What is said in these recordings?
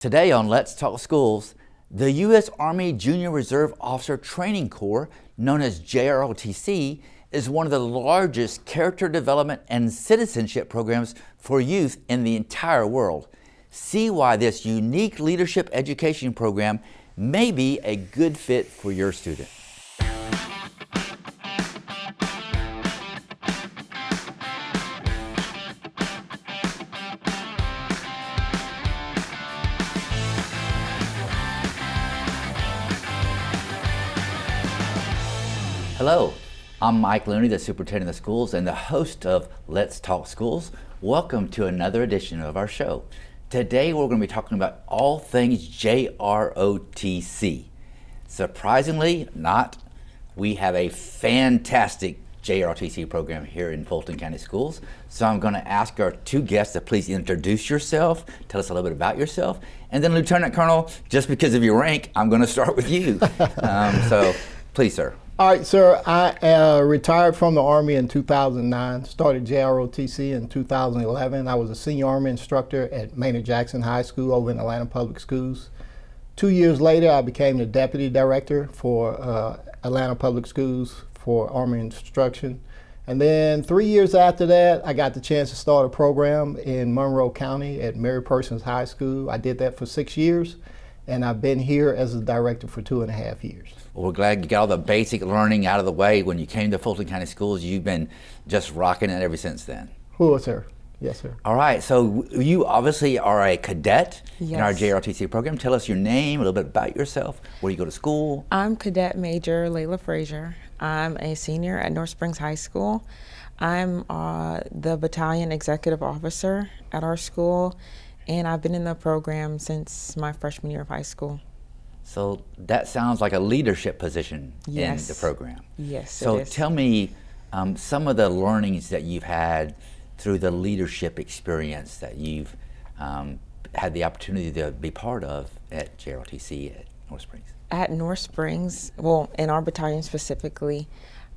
Today on Let's Talk Schools, the U.S. Army Junior Reserve Officer Training Corps, known as JROTC, is one of the largest character development and citizenship programs for youth in the entire world. See why this unique leadership education program may be a good fit for your student. Hello, I'm Mike Looney, the Superintendent of Schools and the host of Let's Talk Schools. Welcome to another edition of our show. Today we're going to be talking about all things JROTC. Surprisingly not, we have a fantastic JROTC program here in Fulton County Schools. So I'm going to ask our two guests to please introduce yourself, tell us a little bit about yourself, and then Lieutenant Colonel, just because of your rank, I'm going to start with you. So please, sir. All right, sir. I retired from the Army in 2009, started JROTC in 2011. I was a senior Army instructor at Maynard Jackson High School over in Atlanta Public Schools. 2 years later, I became the Deputy Director for Atlanta Public Schools for Army instruction. And then 3 years after that, I got the chance to start a program in Monroe County at Mary Persons High School. I did that for 6 years, and I've been here as a director for 2.5 years. Well, we're glad you got all the basic learning out of the way. When you came to Fulton County Schools, you've been just rocking it ever since then. Cool, sir. Yes, sir. All right, so you obviously are a cadet in our Yes. JROTC program. Tell us your name, a little bit about yourself, where you go to school. I'm Cadet Major Layla Frazier. I'm a senior at North Springs High School. I'm the battalion executive officer at our school, and I've been in the program since my freshman year of high school. So that sounds like a leadership position Yes. in the program. Yes, So it is. tell me some of the learnings that you've had through the leadership experience that you've had the opportunity to be part of at JROTC at North Springs. At North Springs, well, in our battalion specifically,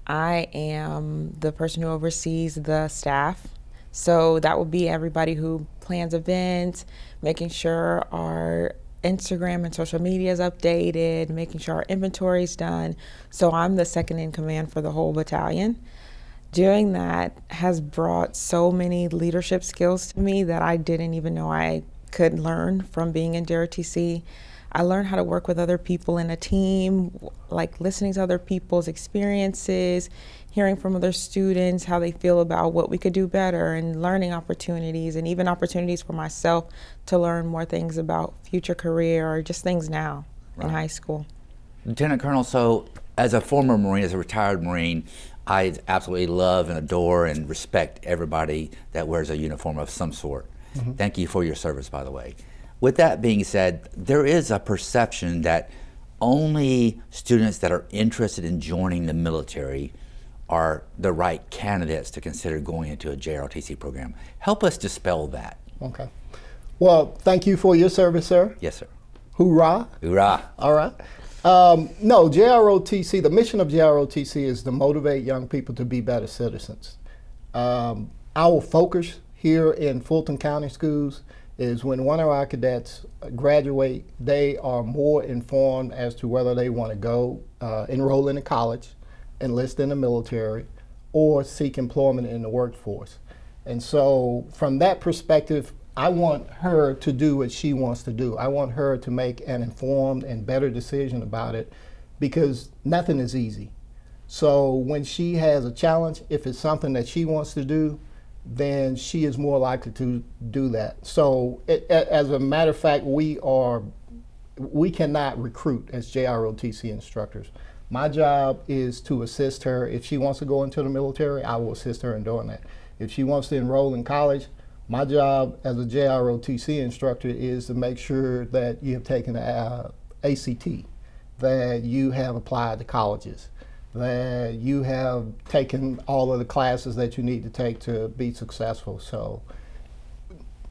I am the person who oversees the staff. So that would be everybody who plans events, making sure our Instagram and social media is updated, making sure our inventory is done. So I'm the second in command for the whole battalion. Doing that has brought so many leadership skills to me that I didn't even know I could learn from being in JROTC. I learned how to work with other people in a team, like listening to other people's experiences, hearing from other students, how they feel about what we could do better, and learning opportunities, and even opportunities for myself to learn more things about future career or just things now in high school. Lieutenant Colonel, so as a former Marine, as a retired Marine, I absolutely love and adore and respect everybody that wears a uniform of some sort. Mm-hmm. Thank you for your service, by the way. With that being said, there is a perception that only students that are interested in joining the military are the right candidates to consider going into a JROTC program. Help us dispel that. Okay. Well, thank you for your service, sir. Yes, sir. Hoorah. Hoorah. All right. No, JROTC, the mission of JROTC is to motivate young people to be better citizens. Our focus here in Fulton County Schools is when one of our cadets graduate, they are more informed as to whether they want to go enroll in a college, enlist in the military, or seek employment in the workforce. And so from that perspective, I want her to do what she wants to do. I want her to make an informed and better decision about it, because nothing is easy. So when she has a challenge, if it's something that she wants to do, then she is more likely to do that. So as a matter of fact, we cannot recruit as JROTC instructors. My job is to assist her. If she wants to go into the military, I will assist her in doing that. If she wants to enroll in college, my job as a JROTC instructor is to make sure that you have taken the ACT, that you have applied to colleges, that you have taken all of the classes that you need to take to be successful. So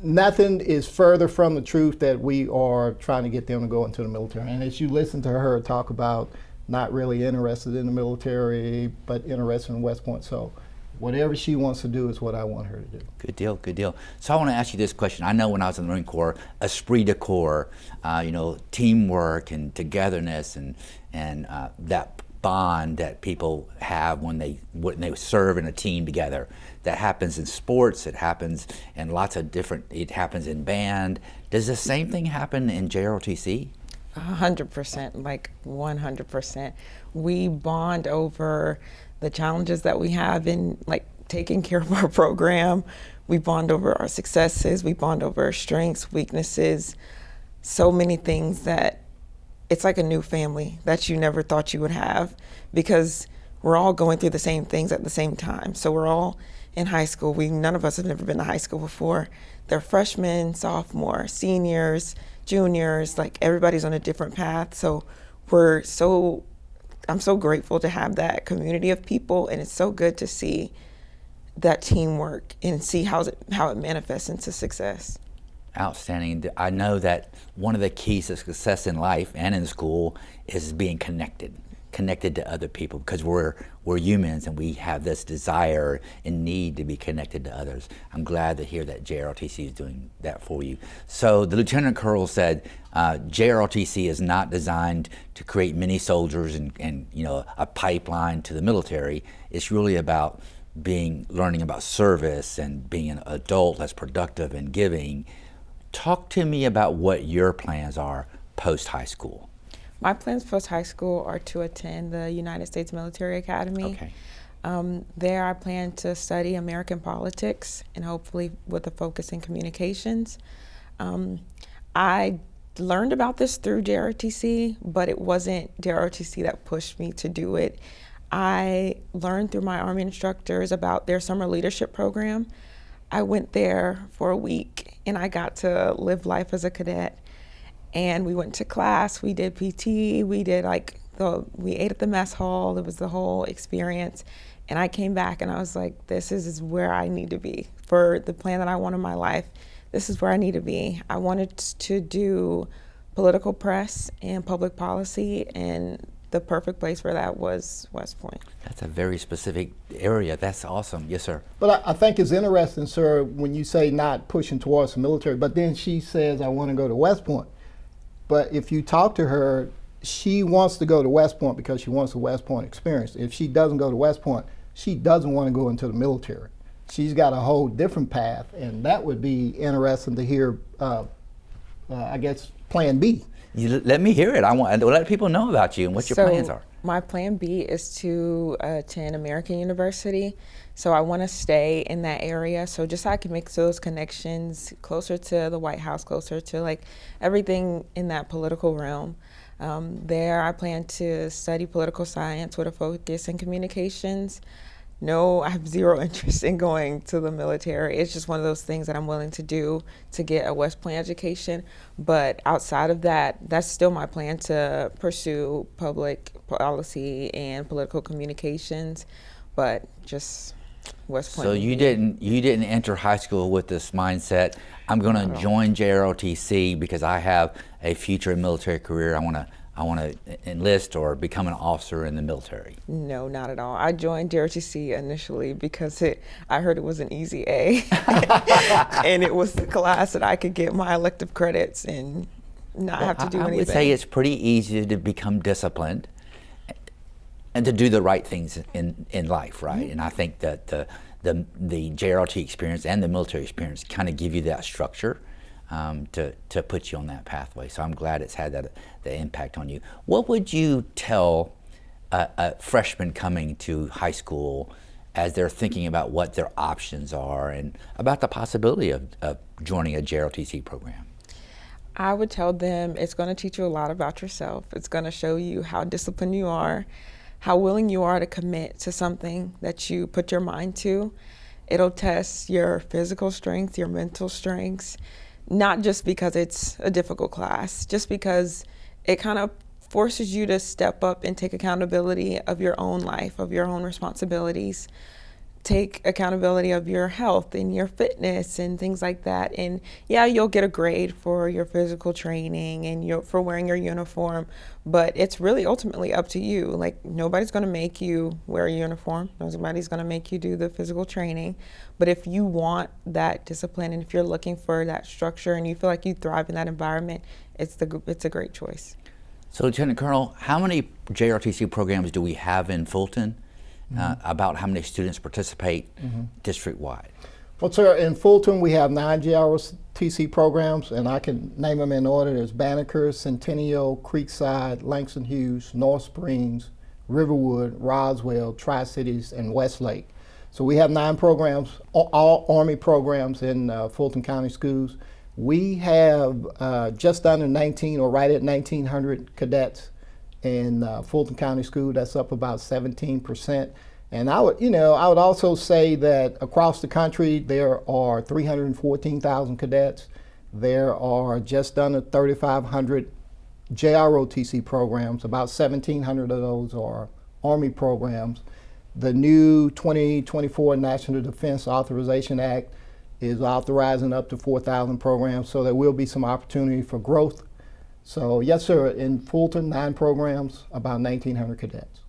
nothing is further from the truth that we are trying to get them to go into the military. And as you listen to her talk about not really interested in the military, but interested in West Point, so Whatever she wants to do is what I want her to do. Good deal, good deal. So I want to ask you this question. I know when I was in the Marine Corps, esprit de corps, teamwork and togetherness and that bond that people have when they serve in a team together. That happens in sports. It happens in lots of different. It happens in band. Does the same thing happen in JROTC? 100%, like 100%. We bond over the challenges that we have in like taking care of our program. We bond over our successes. We bond over our strengths, weaknesses, so many things that it's like a new family that you never thought you would have, because we're all going through the same things at the same time. So we're all in high school. None of us have never been to high school before. They're freshmen, sophomore, seniors, juniors, like everybody's on a different path. So I'm so grateful to have that community of people, and it's so good to see that teamwork and see how it manifests into success. Outstanding. I know that one of the keys to success in life and in school is being connected to other people, because we're humans and we have this desire and need to be connected to others. I'm glad to hear that JROTC is doing that for you. So the Lieutenant Colonel said JROTC is not designed to create mini soldiers and a pipeline to the military. It's really about learning about service and being an adult that's productive and giving. Talk to me about what your plans are post high school. My plans post high school are to attend the United States Military Academy. Okay. There I plan to study American politics and hopefully with a focus in communications. I learned about this through JROTC, but it wasn't JROTC that pushed me to do it. I learned through my Army instructors about their summer leadership program. I went there for a week and I got to live life as a cadet. And we went to class, we did PT, we ate at the mess hall. It was the whole experience. And I came back and I was like, this is where I need to be for the plan that I want in my life. This is where I need to be. I wanted to do political press and public policy, and the perfect place for that was West Point. That's a very specific area. That's awesome. Yes, sir. But I think it's interesting, sir, when you say not pushing towards the military, but then she says, I want to go to West Point. But if you talk to her, she wants to go to West Point because she wants the West Point experience. If she doesn't go to West Point, she doesn't want to go into the military. She's got a whole different path, and that would be interesting to hear, I guess, plan B. Let me hear it. I want to let people know about you and what your plans are. My plan B is to attend American University. So I want to stay in that area, so just so I can make those connections closer to the White House, closer to like everything in that political realm. There I plan to study political science with a focus in communications. No, I have zero interest in going to the military. It's just one of those things that I'm willing to do to get a West Point education. But outside of that, that's still my plan to pursue public policy and political communications, but just West Point. So you didn't enter high school with this mindset, I'm going to join JROTC because I have a future military career. I want to enlist or become an officer in the military. No, not at all. I joined JROTC initially because I heard it was an easy A, and it was the class that I could get my elective credits and not have to do anything. I would say it's pretty easy to become disciplined and to do the right things in life, right? And I think that the JROTC experience and the military experience kind of give you that structure to put you on that pathway. So I'm glad it's had the impact on you. What would you tell a freshman coming to high school as they're thinking about what their options are and about the possibility of joining a JROTC program? I would tell them it's going to teach you a lot about yourself. It's going to show you how disciplined you are, how willing you are to commit to something that you put your mind to. It'll test your physical strength, your mental strengths, not just because it's a difficult class, just because it kind of forces you to step up and take accountability of your own life, of your own responsibilities. take accountability of your health and your fitness and things like that. And yeah, you'll get a grade for your physical training and for wearing your uniform, but it's really ultimately up to you. Like, nobody's going to make you wear a uniform. Nobody's going to make you do the physical training. But if you want that discipline and if you're looking for that structure and you feel like you thrive in that environment, it's a great choice. So, Lieutenant Colonel, how many JROTC programs do we have in Fulton? About how many students participate district-wide? Well, sir, in Fulton we have 9 JROTC programs, and I can name them in order. There's Banneker, Centennial, Creekside, Langston Hughes, North Springs, Riverwood, Roswell, Tri-Cities, and Westlake. So we have 9 programs, all Army programs in Fulton County schools. We have just under 19 or right at 1,900 cadets in Fulton County School. That's up about 17%. And I would also say that across the country there are 314,000 cadets. There are just under 3,500 JROTC programs. About 1,700 of those are Army programs. The new 2024 National Defense Authorization Act is authorizing up to 4,000 programs, so there will be some opportunity for growth. So yes, sir, in Fulton, 9 programs, about 1,900 cadets.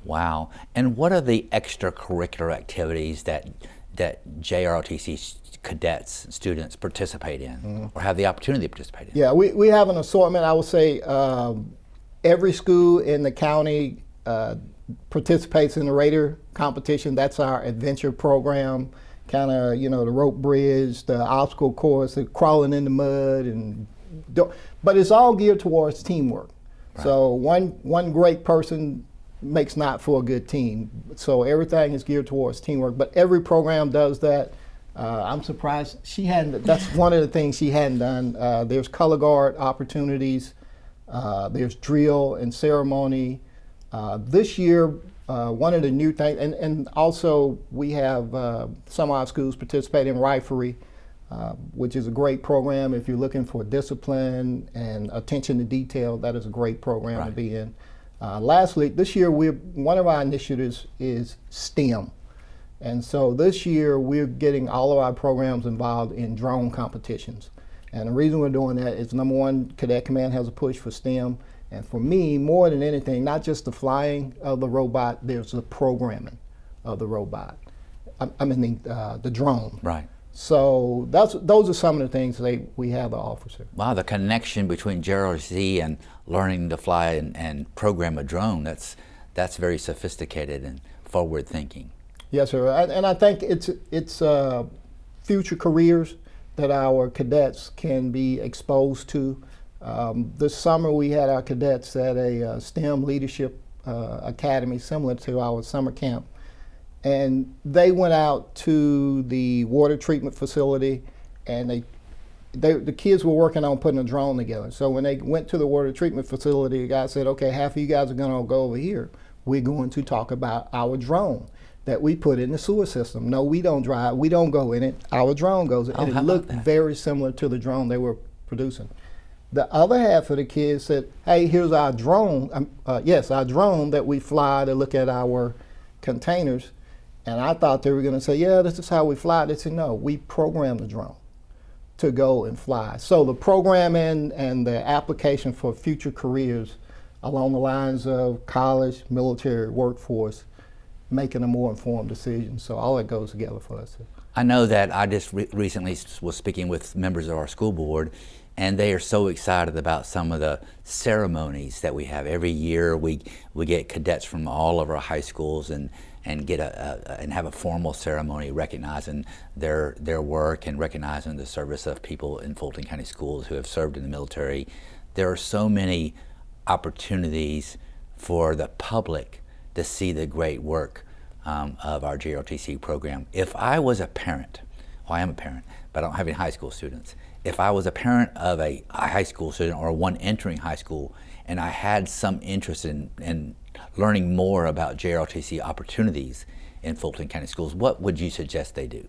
Wow. And what are the extracurricular activities that JROTC cadets, students participate in or have the opportunity to participate in? Yeah, we have an assortment. I would say every school in the county participates in the Raider competition. That's our adventure program, kind of, the rope bridge, the obstacle course, the crawling in the mud, but it's all geared towards teamwork. Right. So one great person makes not for a good team. So everything is geared towards teamwork, but every program does that. I'm surprised she hadn't, that's one of the things she hadn't done. There's color guard opportunities, there's drill and ceremony. This year, one of the new things, and also we have some of our schools participate in riflery, which is a great program. If you're looking for discipline and attention to detail, that is a great program to be in. Lastly, this year one of our initiatives is STEM. And so this year we're getting all of our programs involved in drone competitions. And the reason we're doing that is, number one, Cadet Command has a push for STEM. And for me, more than anything, not just the flying of the robot, there's the programming of the robot. The drone. Right. So those are some of the things we have to offer, sir. Wow, the connection between JROTC and learning to fly and program a drone, that's very sophisticated and forward thinking. Yes, sir. And I think it's future careers that our cadets can be exposed to. This summer we had our cadets at a STEM leadership academy similar to our summer camp. And they went out to the water treatment facility, and the kids were working on putting a drone together. So when they went to the water treatment facility, the guy said, okay, half of you guys are gonna go over here. We're going to talk about our drone that we put in the sewer system. No, we don't drive, we don't go in it, our drone goes in. And it looked very similar to the drone they were producing. The other half of the kids said, hey, here's our drone, our drone that we fly to look at our containers. And I thought they were going to say, yeah, this is how we fly. They said, no, we program the drone to go and fly. So the programming and the application for future careers along the lines of college, military, workforce, making a more informed decision. So all that goes together for us. I know that I just recently was speaking with members of our school board, and they are so excited about some of the ceremonies that we have. Every year we get cadets from all of our high schools and get and have a formal ceremony recognizing their work and recognizing the service of people in Fulton County schools who have served in the military. There are so many opportunities for the public to see the great work of our JROTC program. If I was a parent, well, I am a parent, but I don't have any high school students. If I was a parent of a high school student or one entering high school, and I had some interest in learning more about JROTC opportunities in Fulton County schools, what would you suggest they do?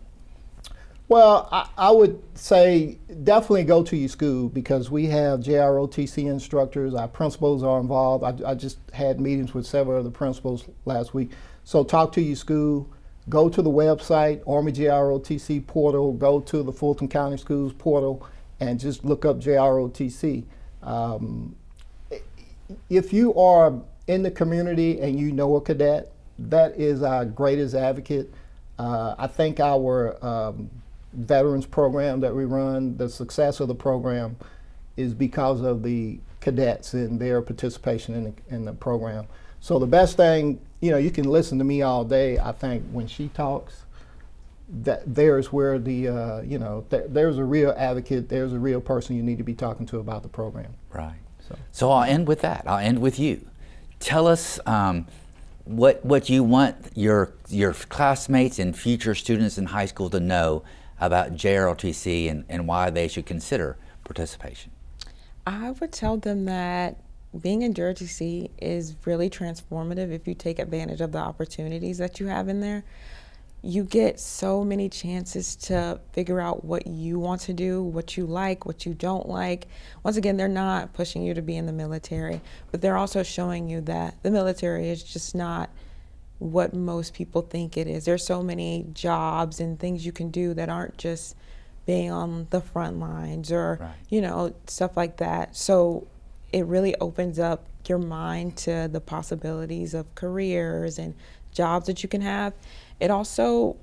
Well, I would say definitely go to your school, because we have JROTC instructors, our principals are involved. I just had meetings with several of the principals last week. So talk to your school, go to the website, Army JROTC portal, go to the Fulton County Schools portal, and just look up JROTC. If you are in the community and you know a cadet, that is our greatest advocate. I think our veterans program that we run, the success of the program is because of the cadets and their participation in the program. So the best thing, you can listen to me all day. I think when she talks, there's where there's a real advocate, there's a real person you need to be talking to about the program. Right. So I'll end with that. I'll end with you. Tell us what you want your classmates and future students in high school to know about JROTC and why they should consider participation. I would tell them that being in JROTC is really transformative if you take advantage of the opportunities that you have in there. You get so many chances to figure out what you want to do, what you like, what you don't like. Once again, they're not pushing you to be in the military, but they're also showing you that the military is just not what most people think it is. There's so many jobs and things you can do that aren't just being on the front lines or, right, stuff like that. So it really opens up your mind to the possibilities of careers and jobs that you can have. It also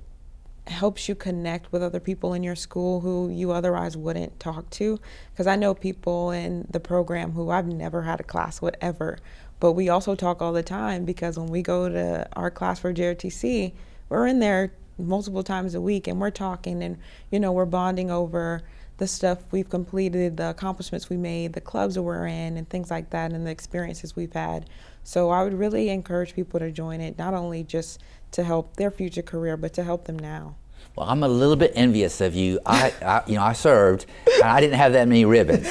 helps you connect with other people in your school who you otherwise wouldn't talk to. Because I know people in the program who I've never had a class with ever, but we also talk all the time because when we go to our class for JROTC, we're in there multiple times a week and we're talking and, we're bonding over the stuff we've completed, the accomplishments we made, the clubs that we're in and things like that and the experiences we've had. So I would really encourage people to join it, not only just to help their future career, but to help them now. Well, I'm a little bit envious of you. I served, and I didn't have that many ribbons.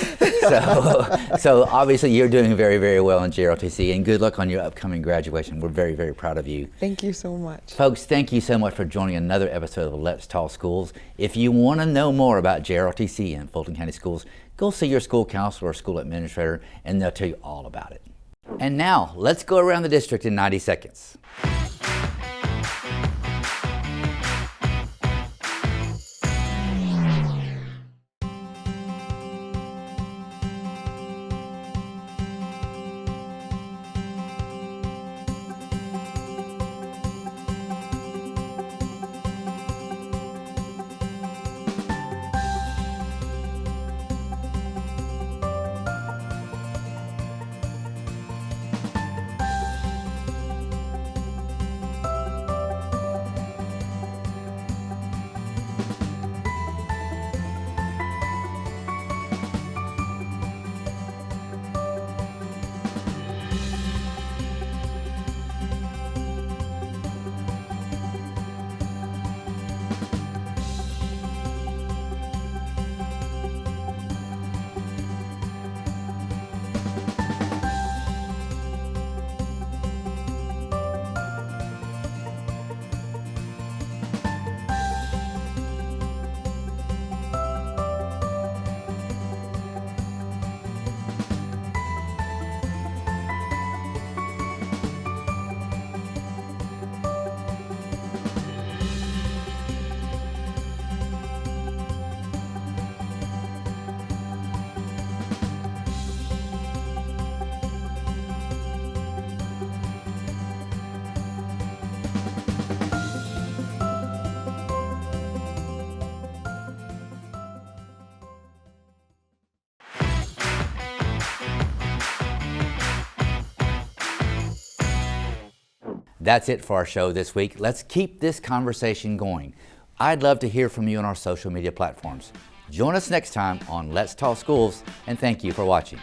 So obviously you're doing very, very well in JROTC, and good luck on your upcoming graduation. We're very, very proud of you. Thank you so much. Folks, thank you so much for joining another episode of Let's Talk Schools. If you want to know more about JROTC and Fulton County Schools, go see your school counselor or school administrator, and they'll tell you all about it. And now, let's go around the district in 90 seconds. That's it for our show this week. Let's keep this conversation going. I'd love to hear from you on our social media platforms. Join us next time on Let's Talk Schools, and thank you for watching.